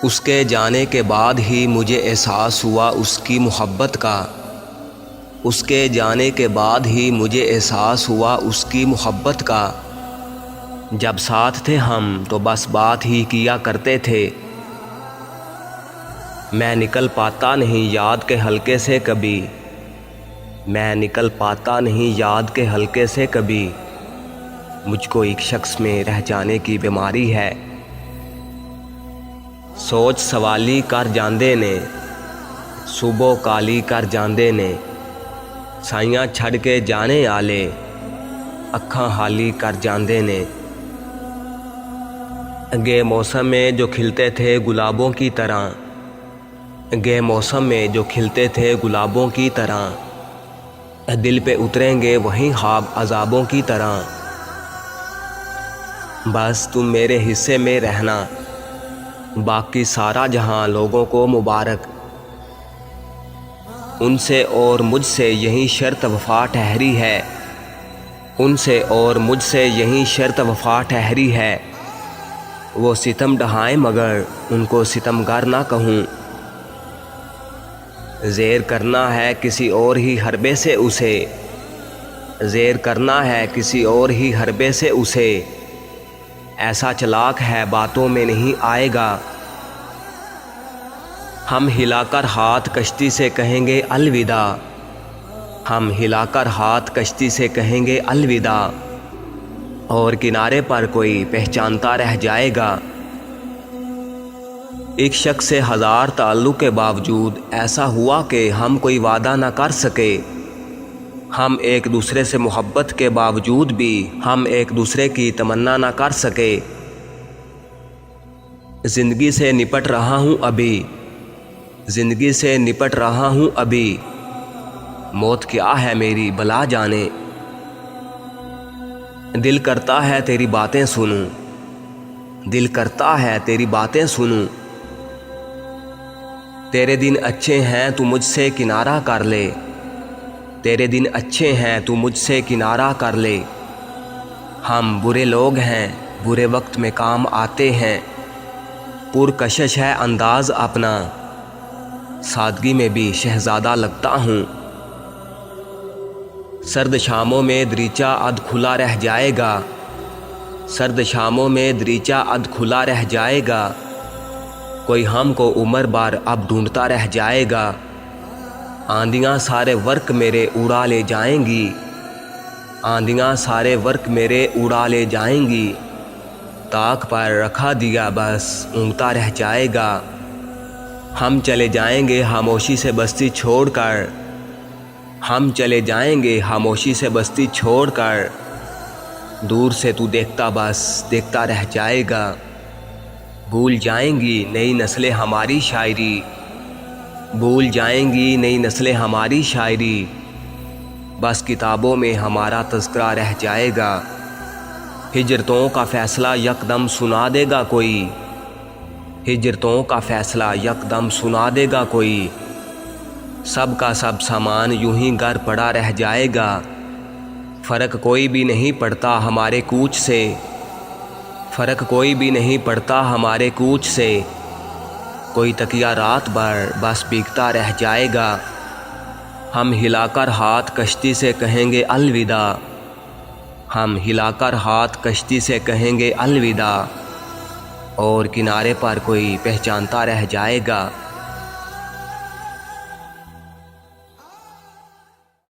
اس کے جانے کے بعد ہی مجھے احساس ہوا اس کی محبت کا، اس کے جانے کے بعد ہی مجھے احساس ہوا اس کی محبت کا۔ جب ساتھ تھے ہم تو بس بات ہی کیا کرتے تھے، میں نکل پاتا نہیں یاد کے حلقے سے کبھی، میں نکل پاتا نہیں یاد کے حلقے سے کبھی۔ مجھ کو ایک شخص میں رہ جانے کی بیماری ہے، سوچ سوالی کر جاندے نے، صبح کالی کر جاندے نے، سائیاں چھڑ کے جانے آلے، اکھاں حالی کر جاندے نے۔ اگے موسم میں جو کھلتے تھے گلابوں کی طرح، اگے موسم میں جو کھلتے تھے گلابوں کی طرح، دل پہ اتریں گے وہیں خواب عذابوں کی طرح۔ بس تم میرے حصے میں رہنا، باقی سارا جہاں لوگوں کو مبارک۔ ان سے اور مجھ سے یہی شرط وفا ٹھہری ہے، ان سے اور مجھ سے یہی شرط وفا ٹھہری ہے۔ وہ ستم ڈھائیں مگر ان کو ستم گر نہ کہوں، زیر کرنا ہے کسی اور ہی حربے سے اسے، زیر کرنا ہے کسی اور ہی حربے سے اسے۔ ایسا چلاک ہے باتوں میں نہیں آئے گا، ہم ہلا کر ہاتھ کشتی سے کہیں گے الوداع، ہم ہلا کر ہاتھ کشتی سے کہیں گے الوداع، اور کنارے پر کوئی پہچانتا رہ جائے گا۔ ایک شخص سے ہزار تعلق کے باوجود ایسا ہوا کہ ہم کوئی وعدہ نہ کر سکے، ہم ایک دوسرے سے محبت کے باوجود بھی ہم ایک دوسرے کی تمنا نہ کر سکے۔ زندگی سے نپٹ رہا ہوں ابھی، زندگی سے نپٹ رہا ہوں ابھی، موت کیا ہے میری بلا جانے۔ دل کرتا ہے تیری باتیں سنوں، دل کرتا ہے تیری باتیں سنوں، تیرے دن اچھے ہیں تو مجھ سے کنارہ کر لے، تیرے دن اچھے ہیں تو مجھ سے کنارہ کر لے۔ ہم برے لوگ ہیں برے وقت میں کام آتے ہیں، پرکشش ہے انداز اپنا، سادگی میں بھی شہزادہ لگتا ہوں۔ سرد شاموں میں دریچہ اد کھلا رہ جائے گا، سرد شاموں میں دریچہ اد کھلا رہ جائے گا، کوئی ہم کو عمر بھر اب ڈھونڈتا رہ جائے گا۔ آندیاں سارے ورق میرے اڑا لے جائیں گی، آندیاں سارے ورق میرے اڑا لے جائیں گی، طاق پر رکھا دیا بس اونگتا رہ جائے گا۔ ہم چلے جائیں گے خاموشی سے بستی چھوڑ کر، ہم چلے جائیں گے خاموشی سے بستی چھوڑ کر، دور سے تو دیکھتا بس دیکھتا رہ جائے گا۔ بھول جائیں گی نئی نسلیں ہماری شاعری، بھول جائیں گی نئی نسلیں ہماری شاعری، بس کتابوں میں ہمارا تذکرہ رہ جائے گا۔ ہجرتوں کا فیصلہ یکدم سنا دے گا کوئی، ہجرتوں کا فیصلہ یکدم سنا دے گا کوئی، سب کا سب سامان یوں ہی گھر پڑا رہ جائے گا۔ فرق کوئی بھی نہیں پڑتا ہمارے کوچ سے، فرق کوئی بھی نہیں پڑتا ہمارے کوچ سے، کوئی تکیہ رات بھر بس بھیگتا رہ جائے گا۔ ہم ہلا کر ہاتھ کشتی سے کہیں گے الوداع، ہم ہلا کر ہاتھ کشتی سے کہیں گے الوداع، اور کنارے پر کوئی پہچانتا رہ جائے گا۔